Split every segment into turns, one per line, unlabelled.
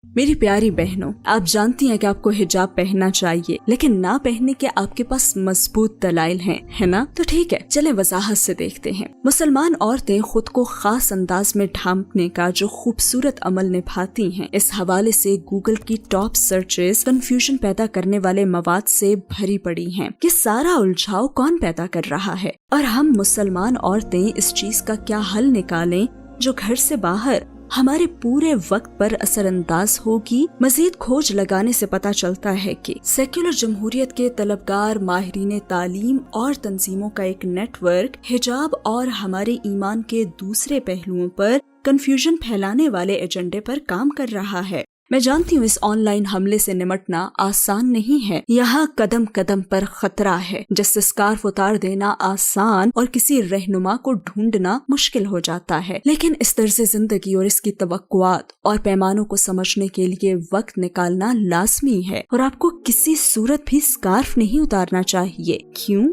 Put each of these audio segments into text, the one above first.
मेरी प्यारी बहनों, आप जानती हैं कि आपको हिजाब पहनना चाहिए, लेकिन ना पहनने के आपके पास मजबूत दलाइल हैं, है ना? तो ठीक है, चले वजाहत से देखते हैं। मुसलमान औरतें खुद को खास अंदाज में ढांपने का जो खूबसूरत अमल निभाती हैं, इस हवाले से गूगल की टॉप सर्चेस कंफ्यूजन पैदा करने वाले मवाद से भरी पड़ी हैं कि सारा उलझाव कौन पैदा कर रहा है, और हम मुसलमान औरतें इस चीज का क्या हल निकालें जो घर से बाहर हमारे पूरे वक्त पर असरअंदाज होगी। मजीद खोज लगाने से पता चलता है कि सेक्युलर जमहूरियत के तलबगार, माहिरीन तालीम और तंजीमों का एक नेटवर्क हिजाब और हमारे ईमान के दूसरे पहलुओं पर कंफ्यूजन फैलाने वाले एजेंडे पर काम कर रहा है। मैं जानती हूँ इस ऑनलाइन हमले से निमटना आसान नहीं है। यहाँ कदम कदम पर खतरा है, जिससे स्कार्फ उतार देना आसान और किसी रहनुमा को ढूंढना मुश्किल हो जाता है। लेकिन इस तर्ज जिंदगी और इसकी तवक्कुआत और पैमानों को समझने के लिए वक्त निकालना लाजमी है, और आपको किसी सूरत भी स्कार्फ नहीं उतारना चाहिए। क्यों?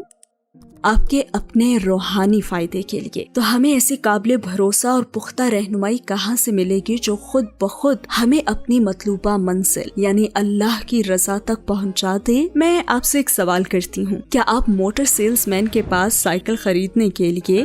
आपके अपने रूहानी फायदे के लिए। तो हमें ऐसी काबिल भरोसा और पुख्ता रहनुमाई कहाँ से मिलेगी जो खुद ब खुद हमें अपनी मतलूबा मंजिल यानी अल्लाह की रजा तक पहुँचा दे? मैं आपसे एक सवाल करती हूँ, क्या आप मोटर सेल्समैन के पास साइकिल खरीदने के लिए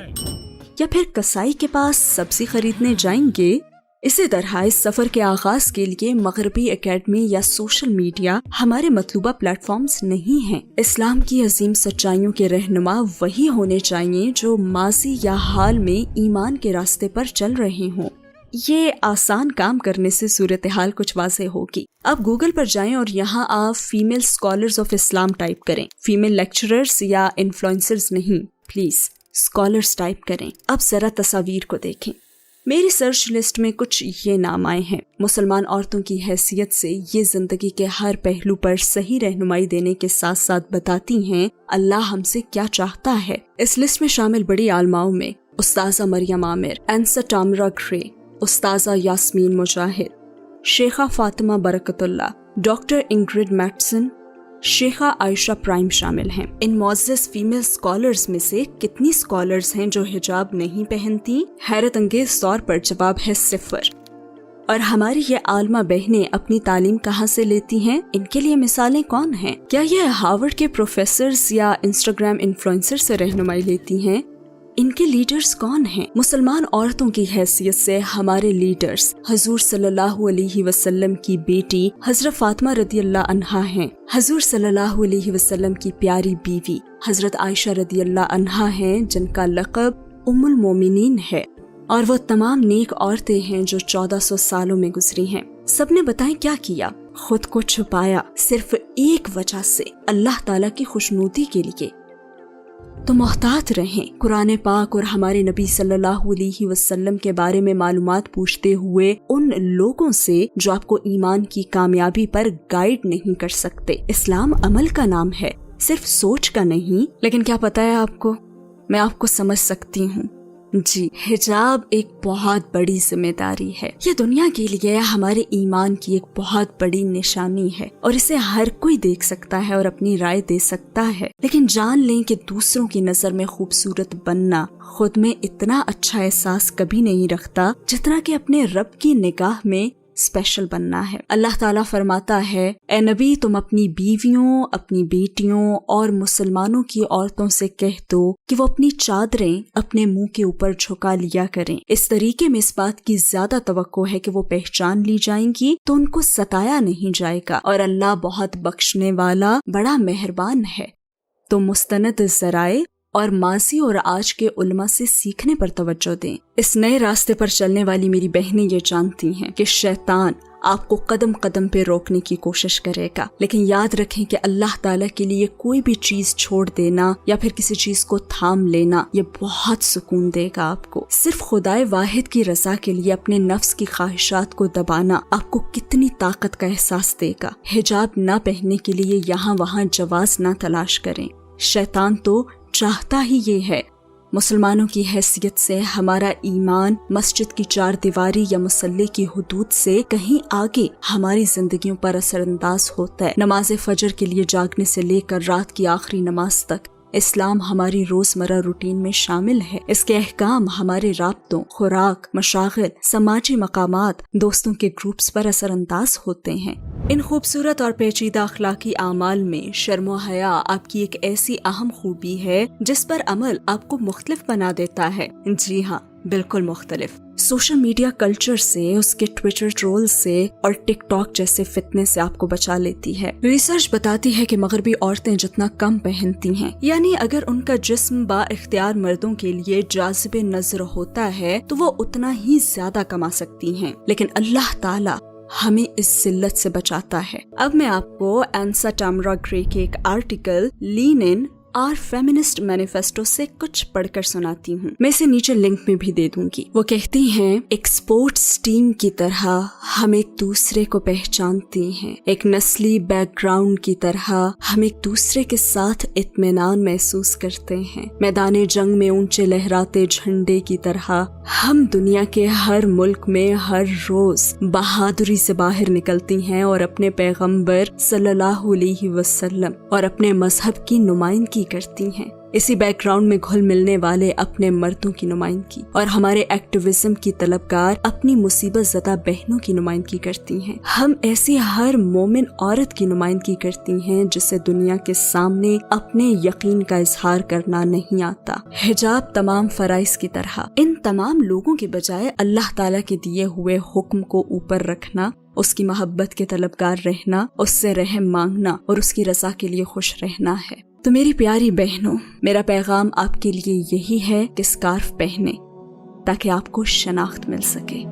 या फिर कसाई के पास सब्जी खरीदने जाएंगे? इसी तरह इस सफर के आगाज के लिए मगरबी एकेडमी या सोशल मीडिया हमारे मतलूबा प्लेटफॉर्म्स नहीं हैं। इस्लाम की अजीम सच्चाइयों के रहनुमा वही होने चाहिए जो माजी या हाल में ईमान के रास्ते पर चल रहे हों। ये आसान काम करने से सूरत हाल कुछ वाज़ेह होगी। अब गूगल पर जाएं और यहाँ आप female scholars of Islam type करें। फीमेल लेक्चरर्स या इन्फ्लुएंसर्स नहीं, प्लीज स्कॉलर्स टाइप करें। अब जरा तस्वीर को देखें। मेरी सर्च लिस्ट में कुछ ये नाम आए हैं। मुसलमान औरतों की हैसियत से ये जिंदगी के हर पहलू पर सही रहनुमाई देने के साथ साथ बताती हैं अल्लाह हमसे क्या चाहता है। इस लिस्ट में शामिल बड़ी आलमाओं में उस्ताजा Mariam Amir, Anse Tamara Gray, उस्ताजा यास्मीन मुजाहिद, शेखा Fatima Barkatullah, doctor Ingrid Mattson, शेखा आयशा प्राइम शामिल हैं। इन मौजज़ फीमेल स्कॉलर्स में से कितनी स्कॉलर्स हैं जो हिजाब नहीं पहनती? हैरत अंगेज तौर पर जवाब है 0। और हमारी ये आलमा बहनें अपनी तालीम कहाँ से लेती हैं? इनके लिए मिसालें कौन हैं? क्या ये हार्वर्ड के प्रोफेसर्स या इंस्टाग्राम इन्फ्लुएंसर से रहनुमाई लेती हैं? इनके लीडर्स कौन हैं? मुसलमान औरतों की हैसियत से हमारे लीडर्स हजूर सल्लल्लाहु अलैहि वसल्लम की बेटी हजरत फातिमा रदियल्लाहु अन्हा हैं। हजूर सल्लल्लाहु अलैहि वसल्लम की प्यारी बीवी हजरत आयशा रदियल्लाहु अन्हा हैं, जिनका लक़ब उम्मुल मोमिनीन है, और वो तमाम नेक औरतें हैं जो 1400 सालों में गुजरी हैं। सबने बताएं क्या किया? खुद को छुपाया, सिर्फ एक वजह से, अल्लाह ताला की खुशनुदी के लिए। तो मोहतात रहें। कुरान पाक और हमारे नबी सल्लल्लाहु अलैहि वसल्लम के बारे में मालूमात पूछते हुए उन लोगों से जो आपको ईमान की कामयाबी पर गाइड नहीं कर सकते। इस्लाम अमल का नाम है, सिर्फ सोच का नहीं। लेकिन क्या पता है आपको, मैं आपको समझ सकती हूँ। जी, हिजाब एक बहुत बड़ी जिम्मेदारी है। ये दुनिया के लिए हमारे ईमान की एक बहुत बड़ी निशानी है, और इसे हर कोई देख सकता है और अपनी राय दे सकता है। लेकिन जान लें कि दूसरों की नजर में खूबसूरत बनना खुद में इतना अच्छा एहसास कभी नहीं रखता जितना कि अपने रब की निगाह में स्पेशल बनना है। अल्लाह ताला फरमाता है, ए नबी, तुम अपनी बीवियों, अपनी बेटियों और मुसलमानों की औरतों से कह दो कि वो अपनी चादरें अपने मुंह के ऊपर झुका लिया करें। इस तरीके में इस बात की ज्यादा तवक्को है कि वो पहचान ली जाएंगी तो उनको सताया नहीं जाएगा, और अल्लाह बहुत बख्शने वाला, बड़ा मेहरबान है। तो मुस्तनद ज़राए और माजी और आज के उलमा से सीखने पर तवज्जो दें। इस नए रास्ते पर चलने वाली मेरी बहनें ये जानती हैं कि शैतान आपको कदम कदम पे रोकने की कोशिश करेगा, लेकिन याद रखें कि अल्लाह ताला के लिए कोई भी चीज छोड़ देना या फिर किसी चीज को थाम लेना ये बहुत सुकून देगा आपको। सिर्फ खुदाए वाहिद की रजा के लिए अपने नफ्स की ख्वाहिशात को दबाना आपको कितनी ताकत का एहसास देगा। हिजाब ना पहनने के लिए यहाँ वहाँ जवाज ना तलाश करें। शैतान तो चाहता ही ये है। मुसलमानों की हैसियत से हमारा ईमान मस्जिद की 4 दीवारी या मुसल्ले की हुदूद से कहीं आगे हमारी जिंदगियों पर असरअंदाज होता है। नमाज फजर के लिए जागने से लेकर रात की आखिरी नमाज तक اسلام ہماری روزمرہ روٹین میں شامل ہے۔ اس کے احکام ہمارے رابطوں، خوراک، مشاغل، سماجی مقامات، دوستوں کے گروپس پر اثر انداز ہوتے ہیں۔ ان خوبصورت اور پیچیدہ اخلاقی اعمال میں شرم و حیا آپ کی ایک ایسی اہم خوبی ہے جس پر عمل آپ کو مختلف بنا دیتا ہے۔ جی ہاں، بالکل مختلف۔ سوشل میڈیا کلچر سے، اس کے ٹویٹر ٹرول سے اور ٹک ٹاک جیسے فتنے سے آپ کو بچا لیتی ہے۔ ریسرچ بتاتی ہے کہ مغربی عورتیں جتنا کم پہنتی ہیں، یعنی اگر ان کا جسم با اختیار مردوں کے لیے جاذب نظر ہوتا ہے تو وہ اتنا ہی زیادہ کما سکتی ہیں، لیکن اللہ تعالی ہمیں اس ذلت سے بچاتا ہے۔ اب میں آپ کو انسا ٹامرا گرے کے ایک آرٹیکل لین ان اور فیمنسٹ مینیفیسٹو سے کچھ پڑھ کر سناتی ہوں۔ میں اسے نیچے لنک میں بھی دے دوں گی۔ وہ کہتی ہیں، ایک سپورٹس ٹیم کی طرح ہم ایک دوسرے کو پہچانتی ہیں، ایک نسلی بیک گراؤنڈ کی طرح ہم ایک دوسرے کے ساتھ اطمینان محسوس کرتے ہیں، میدان جنگ میں اونچے لہراتے جھنڈے کی طرح ہم دنیا کے ہر ملک میں ہر روز بہادری سے باہر نکلتی ہیں اور اپنے پیغمبر صلی اللہ علیہ وسلم اور اپنے مذہب کی نمائندگی کرتی ہیں۔ اسی بیک گراؤنڈ میں گھل ملنے والے اپنے مردوں کی نمائندگی اور ہمارے ایکٹیویزم کی طلبگار اپنی مصیبت زدہ بہنوں کی نمائندگی کرتی ہیں۔ ہم ایسی ہر مومن عورت کی نمائندگی کرتی ہیں جسے دنیا کے سامنے اپنے یقین کا اظہار کرنا نہیں آتا۔ حجاب تمام فرائض کی طرح ان تمام لوگوں کے بجائے اللہ تعالیٰ کے دیے ہوئے حکم کو اوپر رکھنا، اس کی محبت کے طلبگار رہنا، اس سے رحم مانگنا اور اس کی رضا کے لیے خوش رہنا ہے۔ تو میری پیاری بہنوں، میرا پیغام آپ کے لیے یہی ہے کہ اسکارف پہنیں تاکہ آپ کو شناخت مل سکے۔